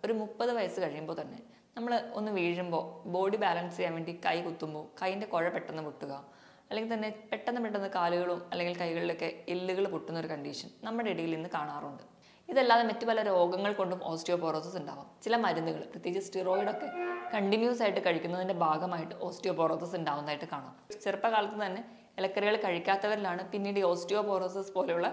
ഒരു 30 വയസ്സ് കഴിയുമ്പോൾ തന്നെ നമ്മൾ ഒന്ന് വീഴുമ്പോൾ ബോഡി ബാലൻസ് ചെയ്യാൻ വേണ്ടി കൈ കുത്തുമ്പോൾ കൈയിൻ്റെ കുഴ പെട്ടെന്ന് പൊട്ടുക, അല്ലെങ്കിൽ തന്നെ പെട്ടെന്ന് കാലുകളും അല്ലെങ്കിൽ കൈകളിലൊക്കെ എല്ലുകൾ പൊട്ടുന്ന ഒരു കണ്ടീഷൻ നമ്മുടെ ഇടയിൽ ഇന്ന് കാണാറുണ്ട്. ഇതല്ലാതെ മറ്റു പല രോഗങ്ങൾ കൊണ്ടും ഓസ്റ്റിയോപോറോസിസ് ഉണ്ടാവാം. ചില മരുന്നുകൾ, പ്രത്യേകിച്ച് സ്റ്റിറോയിഡൊക്കെ കണ്ടിന്യൂസ് ആയിട്ട് കഴിക്കുന്നതിൻ്റെ ഭാഗമായിട്ട് ഓസ്റ്റിയോപോറോസിസ് ഉണ്ടാവുന്നതായിട്ട് കാണാം. ചെറുപ്പകാലത്ത് തന്നെ ഇലക്കറികൾ കഴിക്കാത്തവരിലാണ് പിന്നീട് ഓസ്റ്റിയോപോറോസിസ് പോലെയുള്ള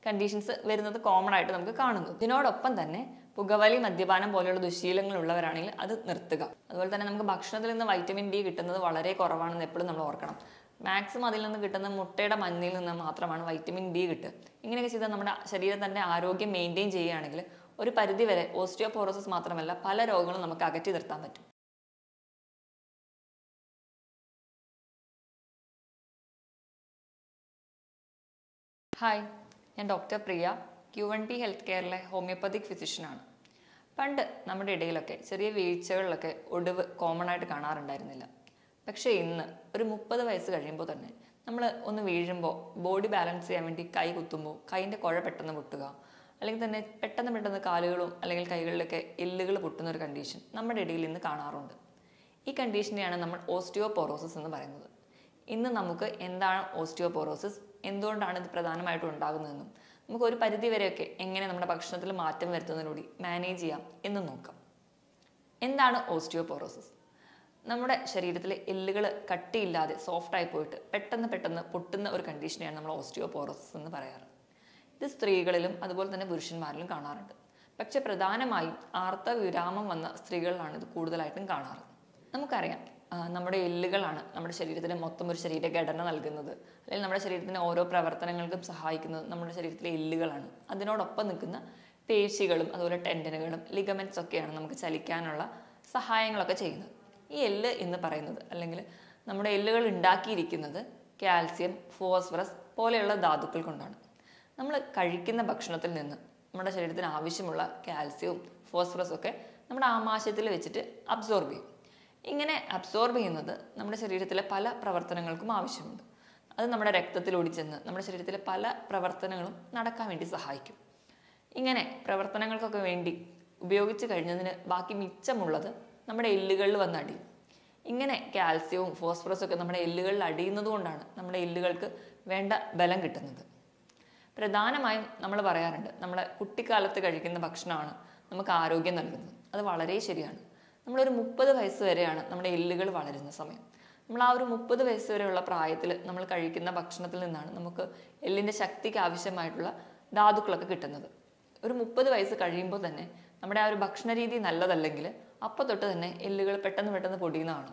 കണ്ടീഷൻസ് വരുന്നത് കോമൺ ആയിട്ട് നമുക്ക് കാണുന്നത്. ഇതിനോടൊപ്പം തന്നെ പുകവലി, മദ്യപാനം പോലെയുള്ള ദുശീലങ്ങൾ ഉള്ളവരാണെങ്കിൽ അത് നിർത്തുക. അതുപോലെ തന്നെ നമുക്ക് ഭക്ഷണത്തിൽ നിന്ന് വൈറ്റമിൻ ഡി കിട്ടുന്നത് വളരെ കുറവാണെന്ന് എപ്പോഴും നമ്മൾ ഓർക്കണം. മാക്സിമം അതിൽ നിന്ന് കിട്ടുന്ന മുട്ടയുടെ മഞ്ഞയിൽ നിന്ന് മാത്രമാണ് വൈറ്റമിൻ ഡി കിട്ടുക. ഇങ്ങനെയൊക്കെ ചെയ്താൽ നമ്മുടെ ശരീരത്തിൻ്റെ ആരോഗ്യം മെയിൻറ്റെയിൻ ചെയ്യുകയാണെങ്കിൽ ഒരു പരിധിവരെ ഓസ്റ്റിയോപോറോസിസ് മാത്രമല്ല പല രോഗങ്ങളും നമുക്ക് അകറ്റി നിർത്താൻ പറ്റും. ഹായ്, ഞാൻ ഡോക്ടർ പ്രിയ, Q1P ഹെൽത്ത് കെയറിലെ ഹോമിയോപ്പതിക് ഫിസിഷ്യനാണ്. പണ്ട് നമ്മുടെ ഇടയിലൊക്കെ ചെറിയ വീഴ്ചകളിലൊക്കെ ഒടിവ് കോമൺ ആയിട്ട് കാണാറുണ്ടായിരുന്നില്ല. പക്ഷേ ഇന്ന് ഒരു 30 വയസ്സ് കഴിയുമ്പോൾ തന്നെ നമ്മൾ ഒന്ന് വീഴുമ്പോൾ ബോഡി ബാലൻസ് ചെയ്യാൻ വേണ്ടി കൈ കുത്തുമ്പോൾ കൈയിൻ്റെ കുഴ പെട്ടെന്ന് പൊട്ടുക, അല്ലെങ്കിൽ തന്നെ പെട്ടെന്ന് കാലുകളും അല്ലെങ്കിൽ കൈകളിലൊക്കെ എല്ലുകൾ പൊട്ടുന്ന ഒരു കണ്ടീഷൻ നമ്മുടെ ഇടയിൽ ഇന്ന് കാണാറുണ്ട്. ഈ കണ്ടീഷനെയാണ് നമ്മൾ ഓസ്റ്റിയോപോറോസിസ് എന്ന് പറയുന്നത്. ഇന്ന് നമുക്ക് എന്താണ് ഓസ്റ്റിയോപോറോസിസ്, എന്തുകൊണ്ടാണ് ഇത് പ്രധാനമായിട്ടും ഉണ്ടാകുന്നതെന്നും നമുക്ക് ഒരു പരിധി വരെയൊക്കെ എങ്ങനെ നമ്മുടെ ഭക്ഷണത്തിൽ മാറ്റം വരുത്തുന്നതിലൂടെ മാനേജ് ചെയ്യാം എന്നും നോക്കാം. എന്താണ് ഓസ്റ്റിയോപോറോസിസ്? നമ്മുടെ ശരീരത്തിലെ എല്ലുകൾ കട്ടിയില്ലാതെ സോഫ്റ്റായി പോയിട്ട് പെട്ടെന്ന് പൊട്ടുന്ന ഒരു കണ്ടീഷനെയാണ് നമ്മൾ ഓസ്റ്റിയോപോറോസിസ് എന്ന് പറയാറ്. ഇത് സ്ത്രീകളിലും അതുപോലെ തന്നെ പുരുഷന്മാരിലും കാണാറുണ്ട്. പക്ഷെ പ്രധാനമായും ആർത്തവവിരാമം വന്ന സ്ത്രീകളിലാണ് ഇത് കൂടുതലായിട്ടും കാണാറ്. നമുക്കറിയാം, നമ്മുടെ എല്ലുകളാണ് നമ്മുടെ ശരീരത്തിന് മൊത്തം ഒരു ശരീരഘടന നൽകുന്നത്, അല്ലെങ്കിൽ നമ്മുടെ ശരീരത്തിന് ഓരോ പ്രവർത്തനങ്ങൾക്കും സഹായിക്കുന്നത് നമ്മുടെ ശരീരത്തിലെ എല്ലുകളാണ്. അതിനോടൊപ്പം നിൽക്കുന്ന പേശികളും അതുപോലെ ടെൻഡനുകളും ലിഗമെന്റ്സ് ഒക്കെയാണ് നമുക്ക് ചലിക്കാനുള്ള സഹായങ്ങളൊക്കെ ചെയ്യുന്നത്. ഈ എല്ല് എന്ന് പറയുന്നത്, അല്ലെങ്കിൽ നമ്മുടെ എല്ലുകൾ ഉണ്ടാക്കിയിരിക്കുന്നത് കാൽസ്യം, ഫോസ്ഫറസ് പോലെയുള്ള ധാതുക്കൾ കൊണ്ടാണ്. നമ്മൾ കഴിക്കുന്ന ഭക്ഷണത്തിൽ നിന്ന് നമ്മുടെ ശരീരത്തിന് ആവശ്യമുള്ള കാൽസ്യവും ഫോസ്ഫറസും ഒക്കെ നമ്മുടെ ആമാശയത്തിൽ വെച്ചിട്ട് അബ്സോർബ് ചെയ്യും. ഇങ്ങനെ അബ്സോർബ് ചെയ്യുന്നത് നമ്മുടെ ശരീരത്തിലെ പല പ്രവർത്തനങ്ങൾക്കും ആവശ്യമുണ്ട്. അത് നമ്മുടെ രക്തത്തിലൂടെ ചെന്ന് നമ്മുടെ ശരീരത്തിലെ പല പ്രവർത്തനങ്ങളും നടക്കാൻ വേണ്ടി സഹായിക്കും. ഇങ്ങനെ പ്രവർത്തനങ്ങൾക്കൊക്കെ വേണ്ടി ഉപയോഗിച്ച് കഴിഞ്ഞതിന് ബാക്കി മിച്ചമുള്ളത് നമ്മുടെ എല്ലുകളിൽ വന്ന് അടിയും. ഇങ്ങനെ കാൽസ്യവും ഫോസ്ഫറസും ഒക്കെ നമ്മുടെ എല്ലുകളിൽ അടിയുന്നത് കൊണ്ടാണ് നമ്മുടെ എല്ലുകൾക്ക് വേണ്ട ബലം കിട്ടുന്നത്. പ്രധാനമായും നമ്മൾ പറയാറുണ്ട്, നമ്മളെ കുട്ടിക്കാലത്ത് കഴിക്കുന്ന ഭക്ഷണമാണ് നമുക്ക് ആരോഗ്യം നൽകുന്നത്. അത് വളരെ ശരിയാണ്. നമ്മളൊരു 30 വയസ്സ് വരെയാണ് നമ്മുടെ എല്ലുകൾ വളരുന്ന സമയം. നമ്മൾ ആ ഒരു 30 വയസ്സ് വരെയുള്ള പ്രായത്തിൽ നമ്മൾ കഴിക്കുന്ന ഭക്ഷണത്തിൽ നിന്നാണ് നമുക്ക് എല്ലിൻ്റെ ശക്തിക്ക് ആവശ്യമായിട്ടുള്ള ധാതുക്കളൊക്കെ കിട്ടുന്നത്. ഒരു 30 വയസ്സ് കഴിയുമ്പോൾ തന്നെ നമ്മുടെ ആ ഒരു ഭക്ഷണ രീതി നല്ലതല്ലെങ്കിൽ അപ്പോൾ തൊട്ട് തന്നെ എല്ലുകൾ പെട്ടെന്ന് പൊടിയുന്നതാണ്.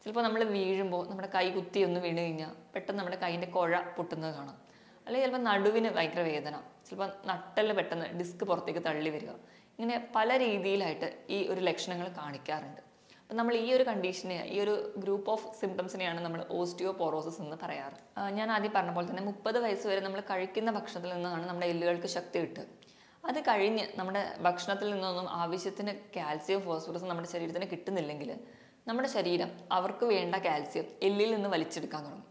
ചിലപ്പോൾ നമ്മൾ വീഴുമ്പോൾ നമ്മുടെ കൈ കുത്തി ഒന്ന് വീണ് കഴിഞ്ഞാൽ പെട്ടെന്ന് നമ്മുടെ കൈയിൻ്റെ കുഴ പൊട്ടുന്നത് കാണാം. അല്ലെങ്കിൽ ചിലപ്പോൾ നടുവിന് ഭയങ്കര വേദന, ചിലപ്പോൾ നട്ടല് പെട്ടെന്ന് ഡിസ്ക് പുറത്തേക്ക് തള്ളി വരിക. ഇങ്ങനെ പല രീതിയിലായിട്ട് ഈ ഒരു ലക്ഷണങ്ങൾ കാണിക്കാറുണ്ട്. അപ്പം നമ്മൾ ഈ ഒരു കണ്ടീഷനെ, ഈ ഒരു ഗ്രൂപ്പ് ഓഫ് സിംറ്റംസിനെയാണ് നമ്മൾ ഓസ്റ്റിയോപോറോസിസ് എന്ന് പറയാറ്. ഞാൻ ആദ്യം പറഞ്ഞ പോലെ തന്നെ 30 വയസ്സ് വരെ നമ്മൾ കഴിക്കുന്ന ഭക്ഷണത്തിൽ നിന്നാണ് നമ്മുടെ എല്ലുകൾക്ക് ശക്തി കിട്ടുക. അത് കഴിഞ്ഞ് നമ്മുടെ ഭക്ഷണത്തിൽ നിന്നൊന്നും ആവശ്യത്തിന് കാൽസ്യവും ഫോസ്ഫറസും നമ്മുടെ ശരീരത്തിന് കിട്ടുന്നില്ലെങ്കിൽ നമ്മുടെ ശരീരം അവർക്ക് വേണ്ട കാൽസ്യം എല്ലിൽ നിന്ന് വലിച്ചെടുക്കാൻ തുടങ്ങും.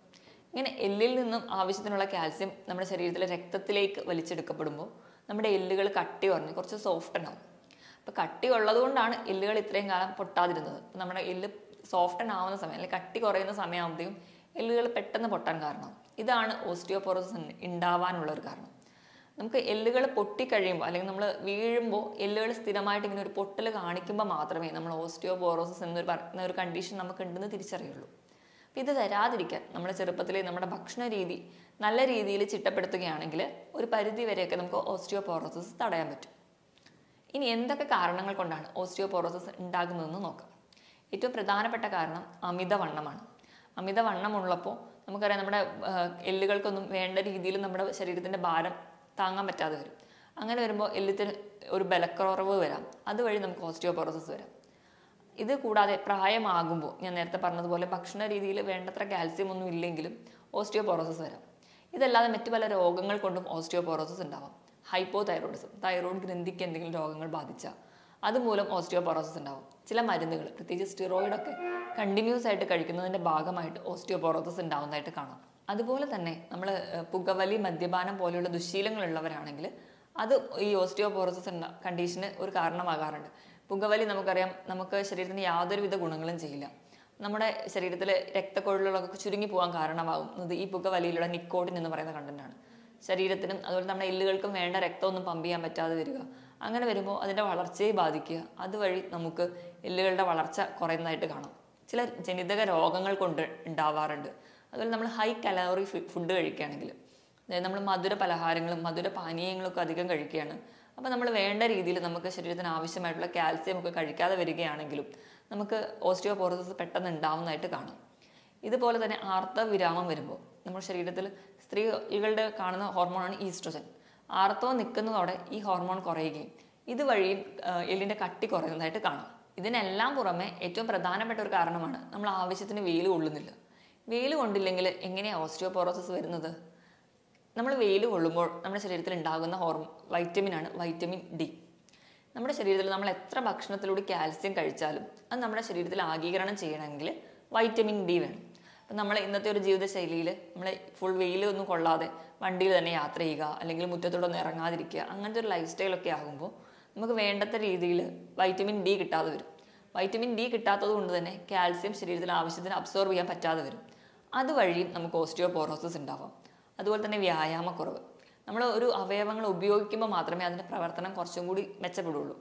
ഇങ്ങനെ എല്ലിൽ നിന്നും ആവശ്യത്തിനുള്ള കാൽസ്യം നമ്മുടെ ശരീരത്തിലെ രക്തത്തിലേക്ക് വലിച്ചെടുക്കപ്പെടുമ്പോൾ നമ്മുടെ എല്ലുകൾ കട്ടി കുറഞ്ഞ് കുറച്ച് സോഫ്റ്റൻ ആവും. അപ്പോൾ കട്ടി ഉള്ളത് കൊണ്ടാണ് എല്ലുകൾ ഇത്രയും കാലം പൊട്ടാതിരുന്നത്. നമ്മുടെ എല്ല് സോഫ്റ്റൻ ആവുന്ന സമയം, അല്ലെങ്കിൽ കട്ടി കുറയുന്ന സമയമാകുമ്പോഴത്തേക്കും എല്ലുകൾ പെട്ടെന്ന് പൊട്ടാൻ കാരണം. ഇതാണ് ഓസ്റ്റിയോപോറോസിസ് ഉണ്ടാവാനുള്ള ഒരു കാരണം. നമുക്ക് എല്ലുകൾ പൊട്ടിക്കഴിയുമ്പോൾ, അല്ലെങ്കിൽ നമ്മൾ വീഴുമ്പോൾ എല്ലുകൾ സ്ഥിരമായിട്ട് ഇങ്ങനെ ഒരു പൊട്ടൽ കാണിക്കുമ്പോൾ മാത്രമേ നമ്മൾ ഓസ്റ്റിയോപോറോസിസ് എന്നൊരു കണ്ടീഷൻ നമുക്ക് ഉണ്ടെന്ന് തിരിച്ചറിയുള്ളൂ. അപ്പം ഇത് തരാതിരിക്കാൻ നമ്മുടെ ചെറുപ്പത്തിലെ നമ്മുടെ ഭക്ഷണ രീതി നല്ല രീതിയിൽ ചിട്ടപ്പെടുത്തുകയാണെങ്കിൽ ഒരു പരിധി വരെയൊക്കെ നമുക്ക് ഓസ്റ്റിയോപോറോസിസ് തടയാൻ പറ്റും. ഇനി എന്തൊക്കെ കാരണങ്ങൾ കൊണ്ടാണ് ഓസ്റ്റിയോപോറോസിസ് ഉണ്ടാകുന്നതെന്ന് നോക്കാം. ഏറ്റവും പ്രധാനപ്പെട്ട കാരണം അമിതവണ്ണമാണ്. അമിതവണ്ണമുള്ളപ്പോൾ നമുക്കറിയാം, നമ്മുടെ എല്ലുകൾക്കൊന്നും വേണ്ട രീതിയിൽ നമ്മുടെ ശരീരത്തിൻ്റെ ഭാരം താങ്ങാൻ പറ്റാതെ വരും. അങ്ങനെ വരുമ്പോൾ എല്ലിന് ഒരു ബലക്കുറവ് വരാം. അതുവഴി നമുക്ക് ഓസ്റ്റിയോപോറോസിസ് വരാം. ഇത് കൂടാതെ പ്രായമാകുമ്പോൾ ഞാൻ നേരത്തെ പറഞ്ഞതുപോലെ ഭക്ഷണ രീതിയിൽ വേണ്ടത്ര കാൽസ്യം ഒന്നും ഇല്ലെങ്കിലും ഓസ്റ്റിയോപോറോസിസ് വരാം. ഇതല്ലാതെ മറ്റു പല രോഗങ്ങൾ കൊണ്ടും ഓസ്റ്റിയോപോറോസിസ് ഉണ്ടാവാം. ഹൈപ്പോതൈറോയിഡിസം, തൈറോയ്ഡ് ഗ്രന്ഥിക്ക് എന്തെങ്കിലും രോഗങ്ങൾ ബാധിച്ചാൽ അതുമൂലം ഓസ്റ്റിയോപോറോസിസ് ഉണ്ടാവും. ചില മരുന്നുകൾ, പ്രത്യേകിച്ച് സ്റ്റിറോയിഡൊക്കെ കണ്ടിന്യൂസ് ആയിട്ട് കഴിക്കുന്നതിൻ്റെ ഭാഗമായിട്ട് ഓസ്റ്റിയോപോറോസിസ് ഉണ്ടാവുന്നതായിട്ട് കാണാം. അതുപോലെ തന്നെ നമ്മൾ പുകവലി, മദ്യപാനം പോലെയുള്ള ദുശീലങ്ങളുള്ളവരാണെങ്കിൽ അത് ഈ ഓസ്റ്റിയോപോറോസിസ് കണ്ടീഷന് ഒരു കാരണമാകാറുണ്ട്. പുകവലി നമുക്കറിയാം നമുക്ക് ശരീരത്തിന് യാതൊരുവിധ ഗുണങ്ങളും ചെയ്യില്ല. നമ്മുടെ ശരീരത്തിലെ രക്തക്കൊഴലുകളൊക്കെ ചുരുങ്ങി പോകാൻ കാരണമാകുന്നത് ഈ പുകവലിയിലുള്ള നിക്കോട്ടിൻ എന്ന് പറയുന്ന കണ്ടന്റാണ്. ശരീരത്തിനും അതുപോലെ നമ്മുടെ എല്ലുകൾക്കും വേണ്ട രക്തമൊന്നും പമ്പ് ചെയ്യാൻ പറ്റാതെ വരിക. അങ്ങനെ വരുമ്പോൾ അതിൻ്റെ വളർച്ചയെ ബാധിക്കുക. അതുവഴി നമുക്ക് എല്ലുകളുടെ വളർച്ച കുറയുന്നതായിട്ട് കാണാം. ചില ജനിതക രോഗങ്ങൾ കൊണ്ട് ഉണ്ടാവാറുണ്ട്. അതുപോലെ നമ്മൾ ഹൈ കലോറി ഫുഡ് കഴിക്കുകയാണെങ്കിൽ, അതായത് നമ്മൾ മധുര പലഹാരങ്ങളും മധുര പാനീയങ്ങളൊക്കെ അധികം കഴിക്കുകയാണ്. അപ്പോൾ നമ്മൾ വേണ്ട രീതിയിൽ നമുക്ക് ശരീരത്തിന് ആവശ്യമായിട്ടുള്ള കാൽസ്യം ഒക്കെ കഴിക്കാതെ വരികയാണെങ്കിലും നമുക്ക് ഓസ്റ്റിയോപോറോസിസ് പെട്ടെന്ന് ഉണ്ടാവുന്നതായിട്ട് കാണാം. ഇതുപോലെ തന്നെ ആർത്തവവിരാമം വരുമ്പോൾ നമ്മുടെ ശരീരത്തിൽ സ്ത്രീകളുടെ കാണുന്ന ഹോർമോണാണ് ഈസ്ട്രോജൻ. ആർത്തവം നിൽക്കുന്നതോടെ ഈ ഹോർമോൺ കുറയുകയും ഇതുവഴിയും എല്ലിൻ്റെ കട്ടി കുറയുന്നതായിട്ട് കാണാം. ഇതിനെല്ലാം പുറമെ ഏറ്റവും പ്രധാനപ്പെട്ട ഒരു കാരണമാണ് നമ്മൾ ആവശ്യത്തിന് വെയിൽ കൊള്ളുന്നില്ല. വെയിൽ കൊണ്ടില്ലെങ്കിൽ എങ്ങനെയാണ് ഓസ്റ്റിയോപോറോസിസ് വരുന്നത്? നമ്മൾ വെയിൽ കൊള്ളുമ്പോൾ നമ്മുടെ ശരീരത്തിൽ ഉണ്ടാകുന്ന വൈറ്റമിനാണ് വൈറ്റമിൻ ഡി. നമ്മുടെ ശരീരത്തിൽ നമ്മൾ എത്ര ഭക്ഷണത്തിലൂടെ കാൽസ്യം കഴിച്ചാലും അത് നമ്മുടെ ശരീരത്തിൽ ആഗീകരണം ചെയ്യണമെങ്കിൽ വൈറ്റമിൻ ഡി വേണം. അപ്പം നമ്മൾ ഇന്നത്തെ ഒരു ജീവിതശൈലിയിൽ നമ്മൾ ഫുൾ വെയിലൊന്നും കൊള്ളാതെ വണ്ടിയിൽ തന്നെ യാത്ര ചെയ്യുക, അല്ലെങ്കിൽ മുറ്റത്തോടെ ഒന്നും ഇറങ്ങാതിരിക്കുക, അങ്ങനത്തെ ഒരു ലൈഫ് സ്റ്റൈലൊക്കെ ആകുമ്പോൾ നമുക്ക് വേണ്ടത്ര രീതിയിൽ വൈറ്റമിൻ ഡി കിട്ടാതെ വരും. വൈറ്റമിൻ ഡി കിട്ടാത്തത് കൊണ്ട് തന്നെ കാൽസ്യം ശരീരത്തിൽ ആവശ്യത്തിന് അബ്സോർബ് ചെയ്യാൻ പറ്റാതെ വരും. അതുവഴിയും നമുക്ക് ഓസ്റ്റിയോപോറോസിസ് ഉണ്ടാവാം. അതുപോലെ തന്നെ വ്യായാമക്കുറവ്. നമ്മൾ ഒരു അവയവങ്ങൾ ഉപയോഗിക്കുമ്പോൾ മാത്രമേ അതിൻ്റെ പ്രവർത്തനം കുറച്ചും കൂടി മെച്ചപ്പെടുള്ളൂ.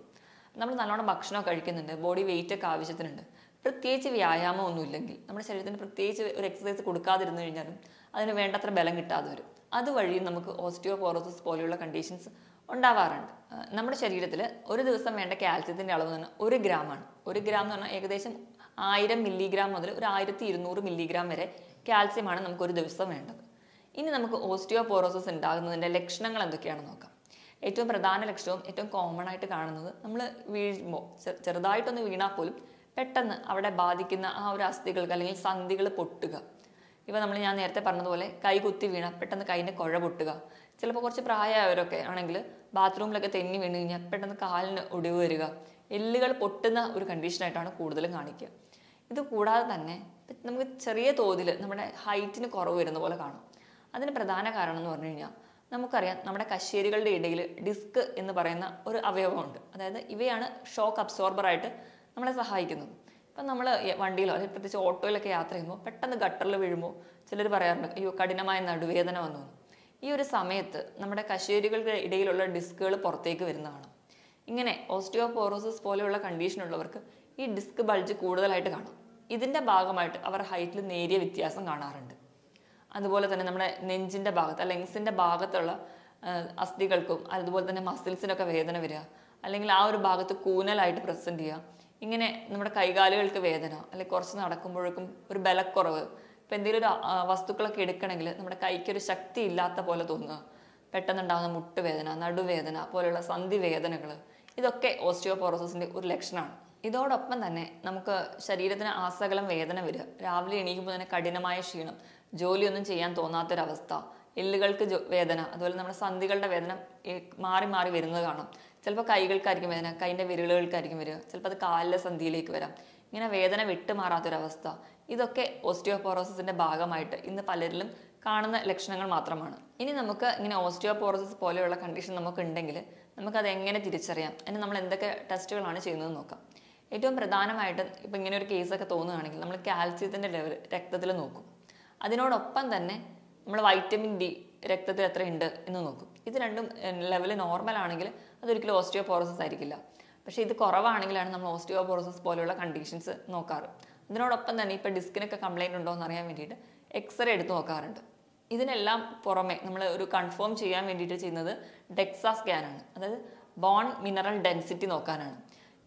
നമ്മൾ നല്ലോണം ഭക്ഷണമൊക്കെ കഴിക്കുന്നുണ്ട്, ബോഡി വെയിറ്റ് ഒക്കെ ആവശ്യത്തിനുണ്ട്, പ്രത്യേകിച്ച് വ്യായാമം ഒന്നും ഇല്ലെങ്കിൽ നമ്മുടെ ശരീരത്തിന് പ്രത്യേകിച്ച് ഒരു എക്സസൈസ് കൊടുക്കാതിരുന്നു കഴിഞ്ഞാലും അതിന് വേണ്ടത്ര ബലം കിട്ടാതെ വരും. അതുവഴിയും നമുക്ക് ഓസ്റ്റിയോപോറോസിസ് പോലെയുള്ള കണ്ടീഷൻസ് ഉണ്ടാവാറുണ്ട്. നമ്മുടെ ശരീരത്തിൽ ഒരു ദിവസം വേണ്ട കാൽസ്യത്തിൻ്റെ അളവ് എന്ന് പറഞ്ഞാൽ 1 ഗ്രാമാണ്. 1 ഗ്രാം എന്ന് പറഞ്ഞാൽ ഏകദേശം 1000 മില്ലിഗ്രാം മുതൽ ഒരു 1200 മില്ലിഗ്രാം വരെ കാൽസ്യമാണ് നമുക്ക് ഒരു ദിവസം വേണ്ടത്. ഇനി നമുക്ക് ഓസ്റ്റിയോപോറോസിസ് ഉണ്ടാകുന്നതിൻ്റെ ലക്ഷണങ്ങൾ എന്തൊക്കെയാണെന്ന് നോക്കാം. ഏറ്റവും പ്രധാന ലക്ഷണവും ഏറ്റവും കോമൺ ആയിട്ട് കാണുന്നത്, നമ്മൾ വീഴുമ്പോൾ ചെറുതായിട്ടൊന്ന് വീണാൽ പോലും പെട്ടെന്ന് അവിടെ ബാധിക്കുന്ന ആ ഒരു അസ്ഥികൾക്ക് അല്ലെങ്കിൽ സന്ധികൾ പൊട്ടുക. ഞാൻ നേരത്തെ പറഞ്ഞതുപോലെ കൈ കുത്തി വീണ പെട്ടെന്ന് കൈൻ്റെ കുഴ പൊട്ടുക. ചിലപ്പോൾ കുറച്ച് പ്രായമായവരൊക്കെ ആണെങ്കിൽ ബാത്റൂമിലൊക്കെ തെന്നി വീണ് കഴിഞ്ഞാൽ പെട്ടെന്ന് കാലിന് ഒടിവ് വരിക, എല്ലുകൾ പൊട്ടുന്ന ഒരു കണ്ടീഷനായിട്ടാണ് കൂടുതലും കാണിക്കുക. ഇത് കൂടാതെ തന്നെ നമുക്ക് ചെറിയ തോതിൽ നമ്മുടെ ഹൈറ്റിന് കുറവ് വരുന്ന പോലെ കാണും. അതിന് പ്രധാന കാരണം എന്ന് പറഞ്ഞു കഴിഞ്ഞാൽ നമുക്കറിയാം, നമ്മുടെ കശേരുകളുടെ ഇടയിൽ ഡിസ്ക് എന്ന് പറയുന്ന ഒരു അവയവമുണ്ട്. അതായത് ഇവയാണ് ഷോക്ക് അബ്സോർബറായിട്ട് നമ്മളെ സഹായിക്കുന്നത്. ഇപ്പം നമ്മൾ വണ്ടിയിലോ അല്ലെങ്കിൽ പ്രത്യേകിച്ച് ഓട്ടോയിലൊക്കെ യാത്ര ചെയ്യുമ്പോൾ പെട്ടെന്ന് ഗട്ടറിൽ വീഴുമ്പോൾ ചിലർ പറയാറുണ്ട്, അയ്യോ കഠിനമായ നടുവേദന വന്നു. ഈ ഒരു സമയത്ത് നമ്മുടെ കശേരുകളുടെ ഇടയിലുള്ള ഡിസ്കുകൾ പുറത്തേക്ക് വരുന്നതാണ്. ഇങ്ങനെ ഓസ്റ്റിയോപോറോസിസ് പോലെയുള്ള കണ്ടീഷനുള്ളവർക്ക് ഈ ഡിസ്ക് ബൾജ് കൂടുതലായിട്ട് കാണും. ഇതിൻ്റെ ഭാഗമായിട്ട് അവർ ഹൈറ്റിൽ നേരിയ വ്യത്യാസം കാണാറുണ്ട്. അതുപോലെ തന്നെ നമ്മുടെ നെഞ്ചിൻ്റെ ഭാഗത്ത് ലെങ്സിൻ്റെ ഭാഗത്തുള്ള അസ്ഥികൾക്കും അതുപോലെ തന്നെ മസിൽസിനൊക്കെ വേദന വരിക, അല്ലെങ്കിൽ ആ ഒരു ഭാഗത്ത് കൂനലായിട്ട് പ്രസൻറ്റ് ചെയ്യുക. ഇങ്ങനെ നമ്മുടെ കൈകാലുകൾക്ക് വേദന, അല്ലെങ്കിൽ കുറച്ച് നടക്കുമ്പോഴേക്കും ഒരു ബലക്കുറവ്, ഇപ്പം എന്തെങ്കിലും ഒരു വസ്തുക്കളൊക്കെ എടുക്കണമെങ്കിൽ നമ്മുടെ കൈക്കൊരു ശക്തി ഇല്ലാത്ത പോലെ തോന്നുക, പെട്ടെന്നുണ്ടാകുന്ന മുട്ടുവേദന, നടുവേദന പോലെയുള്ള സന്ധി വേദനകൾ, ഇതൊക്കെ ഓസ്റ്റിയോപോറോസിസിൻ്റെ ഒരു ലക്ഷണമാണ്. ഇതോടൊപ്പം തന്നെ നമുക്ക് ശരീരത്തിന് ആസകലം വേദന വരിക, രാവിലെ എണീക്കുമ്പോൾ തന്നെ കഠിനമായ ക്ഷീണം, ജോലിയൊന്നും ചെയ്യാൻ തോന്നാത്തൊരവസ്ഥ, എല്ലുകൾക്ക് വേദന, അതുപോലെ നമ്മുടെ സന്ധികളുടെ വേദന മാറി മാറി വരുന്നത് കാണാം. ചിലപ്പോൾ കൈകൾക്കായിരിക്കും വേദന, കൈൻ്റെ വിരലുകൾക്കായിരിക്കും വരിക, ചിലപ്പോൾ അത് കാലിലെ സന്ധിയിലേക്ക് വരാം. ഇങ്ങനെ വേദന വിട്ടുമാറാത്തൊരവസ്ഥ, ഇതൊക്കെ ഓസ്റ്റിയോപോറോസിസിൻ്റെ ഭാഗമായിട്ട് ഇന്ന് പലരിലും കാണുന്ന ലക്ഷണങ്ങൾ മാത്രമാണ്. ഇനി നമുക്ക് ഇങ്ങനെ ഓസ്റ്റിയോപോറോസിസ് പോലെയുള്ള കണ്ടീഷൻ നമുക്ക് ഉണ്ടെങ്കിൽ നമുക്കത് എങ്ങനെ തിരിച്ചറിയാം, അതിന് നമ്മൾ എന്തൊക്കെ ടെസ്റ്റുകളാണ് ചെയ്യുന്നതെന്ന് നോക്കാം. ഏറ്റവും പ്രധാനമായിട്ട് ഇപ്പം ഇങ്ങനെ ഒരു കേസൊക്കെ തോന്നുകയാണെങ്കിൽ നമ്മൾ കാൽസ്യത്തിൻ്റെ ലെവൽ രക്തത്തിൽ നോക്കും. അതിനോടൊപ്പം തന്നെ നമ്മൾ വൈറ്റമിൻ ഡി രക്തത്തിൽ എത്രയുണ്ട് എന്ന് നോക്കും. ഇത് രണ്ടും ലെവൽ നോർമൽ ആണെങ്കിൽ അതൊരിക്കലും ഓസ്റ്റിയോപോറോസിസ് ആയിരിക്കില്ല. പക്ഷേ ഇത് കുറവാണെങ്കിലാണ് നമ്മൾ ഓസ്റ്റിയോപോറോസിസ് പോലെയുള്ള കണ്ടീഷൻസ് നോക്കാറ്. ഇതിനോടൊപ്പം തന്നെ ഇപ്പോൾ ഡിസ്കിനൊക്കെ കംപ്ലൈൻറ്റ് ഉണ്ടോ എന്ന് അറിയാൻ വേണ്ടിയിട്ട് എക്സ്റേ എടുത്ത് നോക്കാറുണ്ട്. ഇതിനെല്ലാം പുറമെ നമ്മൾ ഒരു കൺഫേം ചെയ്യാൻ വേണ്ടിയിട്ട് ചെയ്യുന്നത് ഡെക്സാ സ്കാനാണ്. അതായത് ബോൺ മിനറൽ ഡെൻസിറ്റി നോക്കാനാണ്.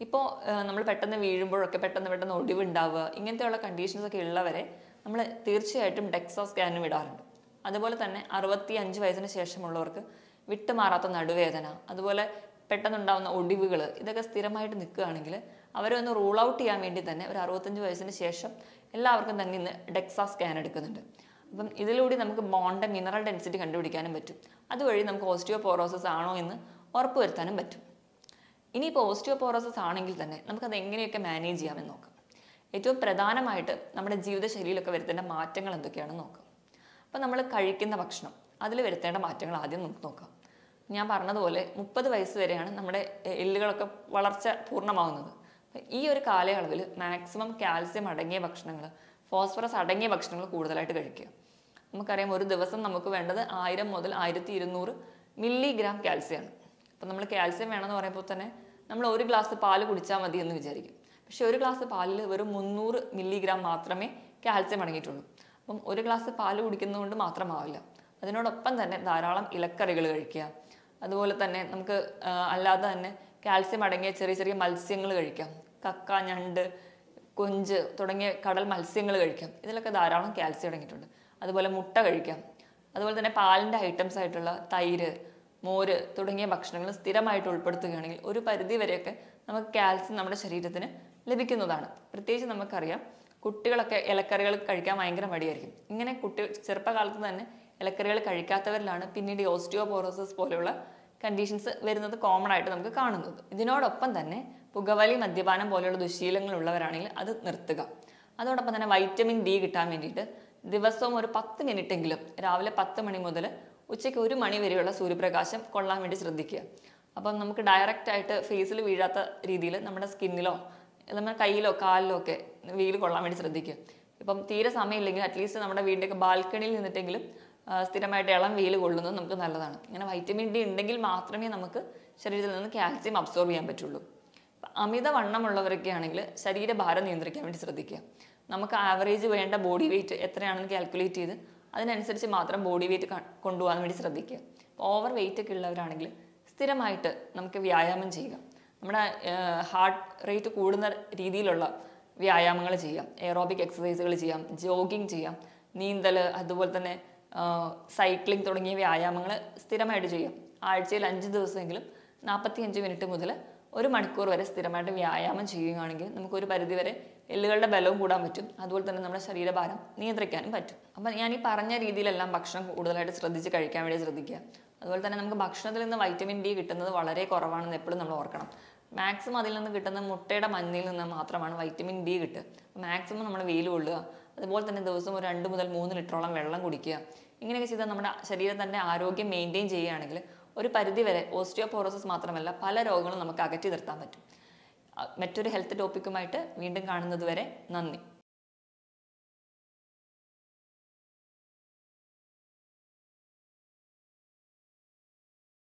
ഇപ്പോൾ നമ്മൾ പെട്ടെന്ന് വീഴുമ്പോഴൊക്കെ പെട്ടെന്ന് ഒടിവ് ഉണ്ടാവുക, ഇങ്ങനത്തെയുള്ള കണ്ടീഷൻസ് ഒക്കെ ഉള്ളവരെ നമ്മൾ തീർച്ചയായിട്ടും ഡെക്സാ സ്കാനും വിടാറുണ്ട്. അതുപോലെ തന്നെ 65 വയസ്സിന് ശേഷമുള്ളവർക്ക് വിട്ടുമാറാത്ത നടുവേദന, അതുപോലെ പെട്ടെന്നുണ്ടാകുന്ന ഒടിവുകൾ, ഇതൊക്കെ സ്ഥിരമായിട്ട് നിൽക്കുകയാണെങ്കിൽ അവരെ ഒന്ന് റൂൾ ഔട്ട് ചെയ്യാൻ വേണ്ടി തന്നെ ഒരു 65 വയസ്സിന് ശേഷം എല്ലാവർക്കും തന്നെ ഇന്ന് ഡെക്സാ സ്കാൻ എടുക്കുന്നുണ്ട്. അപ്പം ഇതിലൂടെ നമുക്ക് ബോണിൻ്റെ മിനറൽ ഡെൻസിറ്റി കണ്ടുപിടിക്കാനും പറ്റും. അതുവഴി നമുക്ക് ഓസ്റ്റിയോപോറോസിസ് ആണോ എന്ന് ഉറപ്പുവരുത്താനും പറ്റും. ഇനിയിപ്പോൾ ഓസ്റ്റിയോപോറോസിസ് ആണെങ്കിൽ തന്നെ നമുക്കത് എങ്ങനെയൊക്കെ മാനേജ് ചെയ്യാമെന്ന് നോക്കാം. ഏറ്റവും പ്രധാനമായിട്ട് നമ്മുടെ ജീവിതശൈലിയിലൊക്കെ വരുത്തേണ്ട മാറ്റങ്ങൾ എന്തൊക്കെയാണെന്ന് നോക്കാം. അപ്പോൾ നമ്മൾ കഴിക്കുന്ന ഭക്ഷണം, അതിൽ വരുത്തേണ്ട മാറ്റങ്ങൾ ആദ്യം നമുക്ക് നോക്കാം. ഞാൻ പറഞ്ഞതുപോലെ 30 വയസ്സ് വരെയാണ് നമ്മുടെ എല്ലുകളൊക്കെ വളർച്ച പൂർണ്ണമാവുന്നത്. ഈ ഒരു കാലയളവിൽ മാക്സിമം കാൽസ്യം അടങ്ങിയ ഭക്ഷണങ്ങൾ, ഫോസ്ഫറസ് അടങ്ങിയ ഭക്ഷണങ്ങൾ കൂടുതലായിട്ട് കഴിക്കുക. നമുക്കറിയാം ഒരു ദിവസം നമുക്ക് വേണ്ടത് 1000 മുതൽ 1200 മില്ലിഗ്രാം കാൽസ്യമാണ്. അപ്പം നമ്മൾ കാൽസ്യം വേണമെന്ന് പറയുമ്പോൾ തന്നെ നമ്മൾ ഒരു ഗ്ലാസ് പാല് കുടിച്ചാൽ മതി എന്ന് വിചാരിക്കും. പക്ഷേ ഒരു ഗ്ലാസ് പാലിൽ വെറും 300 മില്ലിഗ്രാം മാത്രമേ കാൽസ്യം അടങ്ങിയിട്ടുള്ളൂ. അപ്പം ഒരു ഗ്ലാസ് പാല് കുടിക്കുന്നതുകൊണ്ട് മാത്രമാവില്ല. അതിനോടൊപ്പം തന്നെ ധാരാളം ഇലക്കറികൾ കഴിക്കുക. അതുപോലെ തന്നെ നമുക്ക് അല്ലാതെ തന്നെ കാൽസ്യം അടങ്ങിയ ചെറിയ ചെറിയ മത്സ്യങ്ങൾ കഴിക്കാം. കക്ക, ഞണ്ട്, കൊഞ്ച് തുടങ്ങിയ കടൽ മത്സ്യങ്ങൾ കഴിക്കാം. ഇതിലൊക്കെ ധാരാളം കാൽസ്യം അടങ്ങിയിട്ടുണ്ട്. അതുപോലെ മുട്ട കഴിക്കാം. അതുപോലെ തന്നെ പാലിൻ്റെ ഐറ്റംസ് ആയിട്ടുള്ള തൈര്, മോര് തുടങ്ങിയ ഭക്ഷണങ്ങൾ സ്ഥിരമായിട്ട് ഉൾപ്പെടുത്തുകയാണെങ്കിൽ ഒരു പരിധി വരെയൊക്കെ നമുക്ക് കാൽസ്യം നമ്മുടെ ശരീരത്തിന് ലഭിക്കുന്നതാണ്. പ്രത്യേകിച്ച് നമുക്കറിയാം കുട്ടികളൊക്കെ ഇലക്കറികൾ കഴിക്കാൻ ഭയങ്കര മടിയായിരിക്കും. ഇങ്ങനെ ചെറുപ്പകാലത്ത് തന്നെ ഇലക്കറികൾ കഴിക്കാത്തവരിലാണ് പിന്നീട് ഓസ്റ്റിയോപോറോസിസ് പോലെയുള്ള കണ്ടീഷൻസ് വരുന്നത് കോമൺ ആയിട്ട് നമുക്ക് കാണുന്നത്. ഇതിനോടൊപ്പം തന്നെ പുകവലി, മദ്യപാനം പോലെയുള്ള ദുശീലങ്ങൾ ഉള്ളവരാണെങ്കിൽ അത് നിർത്തുക. അതോടൊപ്പം തന്നെ വൈറ്റമിൻ ഡി കിട്ടാൻ വേണ്ടിയിട്ട് ദിവസവും ഒരു 10 മിനിറ്റെങ്കിലും രാവിലെ 10 മണി മുതൽ ഉച്ചയ്ക്ക് 1 മണി വരെയുള്ള സൂര്യപ്രകാശം കൊള്ളാൻ വേണ്ടി ശ്രദ്ധിക്കുക. അപ്പം നമുക്ക് ഡയറക്റ്റ് ആയിട്ട് ഫേസിൽ വീഴാത്ത രീതിയിൽ നമ്മുടെ സ്കിന്നിലോ നമ്മുടെ കയ്യിലോ കാലിലോ ഒക്കെ വെയിൽ കൊള്ളാൻ വേണ്ടി ശ്രദ്ധിക്കുക. ഇപ്പം തീരെ സമയമില്ലെങ്കിൽ അറ്റ്ലീസ്റ്റ് നമ്മുടെ വീടിൻ്റെയൊക്കെ ബാൽക്കണിയിൽ നിന്നിട്ടെങ്കിലും സ്ഥിരമായിട്ട് ഇളം വെയിൽ കൊള്ളുന്നത് നമുക്ക് നല്ലതാണ്. ഇങ്ങനെ വൈറ്റമിൻ ഡി ഉണ്ടെങ്കിൽ മാത്രമേ നമുക്ക് ശരീരത്തിൽ നിന്ന് കാൽസ്യം അബ്സോർബ് ചെയ്യാൻ പറ്റുള്ളൂ. അമിതവണ്ണമുള്ളവരൊക്കെ ആണെങ്കിൽ ശരീരഭാരം നിയന്ത്രിക്കാൻ വേണ്ടി ശ്രദ്ധിക്കുക. നമുക്ക് ആവറേജ് വേണ്ട ബോഡി വെയിറ്റ് എത്രയാണെന്ന് കാൽക്കുലേറ്റ് ചെയ്ത് അതിനനുസരിച്ച് മാത്രം ബോഡി വെയിറ്റ് കൊണ്ടുപോകാൻ വേണ്ടി ശ്രദ്ധിക്കുക. ഓവർ വെയിറ്റ് ഒക്കെ ഉള്ളവരാണെങ്കിൽ സ്ഥിരമായിട്ട് നമുക്ക് വ്യായാമം ചെയ്യുക. നമ്മുടെ ഹാർട്ട് റേറ്റ് കൂടുന്ന രീതിയിലുള്ള വ്യായാമങ്ങൾ ചെയ്യാം. എയറോബിക് എക്സസൈസുകൾ ചെയ്യാം, ജോഗിങ് ചെയ്യാം, നീന്തൽ, അതുപോലെ തന്നെ സൈക്ലിംഗ് തുടങ്ങിയ വ്യായാമങ്ങൾ സ്ഥിരമായിട്ട് ചെയ്യാം. ആഴ്ചയിൽ 5 ദിവസമെങ്കിലും 45 മിനിറ്റ് മുതൽ 1 മണിക്കൂർ വരെ സ്ഥിരമായിട്ട് വ്യായാമം ചെയ്യുകയാണെങ്കിൽ നമുക്കൊരു പരിധി വരെ എല്ലുകളുടെ ബലവും കൂടാൻ പറ്റും. അതുപോലെ തന്നെ നമ്മുടെ ശരീരഭാരം നിയന്ത്രിക്കാനും പറ്റും. അപ്പം ഞാൻ ഈ പറഞ്ഞ രീതിയിലെല്ലാം ഭക്ഷണം കൂടുതലായിട്ട് ശ്രദ്ധിച്ച് കഴിക്കാൻ വേണ്ടി ശ്രദ്ധിക്കുക. അതുപോലെ തന്നെ നമുക്ക് ഭക്ഷണത്തിൽ നിന്ന് വൈറ്റമിൻ ഡി കിട്ടുന്നത് വളരെ കുറവാണെന്ന് എപ്പോഴും നമ്മൾ ഓർക്കണം. മാക്സിമം അതിൽ നിന്ന് കിട്ടുന്ന മുട്ടയുടെ മഞ്ഞയിൽ നിന്ന് മാത്രമാണ് വൈറ്റമിൻ ഡി കിട്ടുക. മാക്സിമം നമ്മൾ വെയിൽ കൊള്ളുക. അതുപോലെ തന്നെ ദിവസം ഒരു 2 മുതൽ 3 ലിറ്ററോളം വെള്ളം കുടിക്കുക. ഇങ്ങനെയൊക്കെ ചെയ്താൽ നമ്മുടെ ശരീരത്തിൻ്റെ ആരോഗ്യം മെയിൻറ്റെയിൻ ചെയ്യുകയാണെങ്കിൽ ഒരു പരിധി വരെ ഓസ്റ്റിയോപോറോസിസ് മാത്രമല്ല പല രോഗങ്ങളും നമുക്ക് അകറ്റി നിർത്താൻ പറ്റും. മറ്റൊരു ഹെൽത്ത് ടോപ്പിക്കുമായിട്ട് വീണ്ടും കാണുന്നത് വരെ നന്ദി.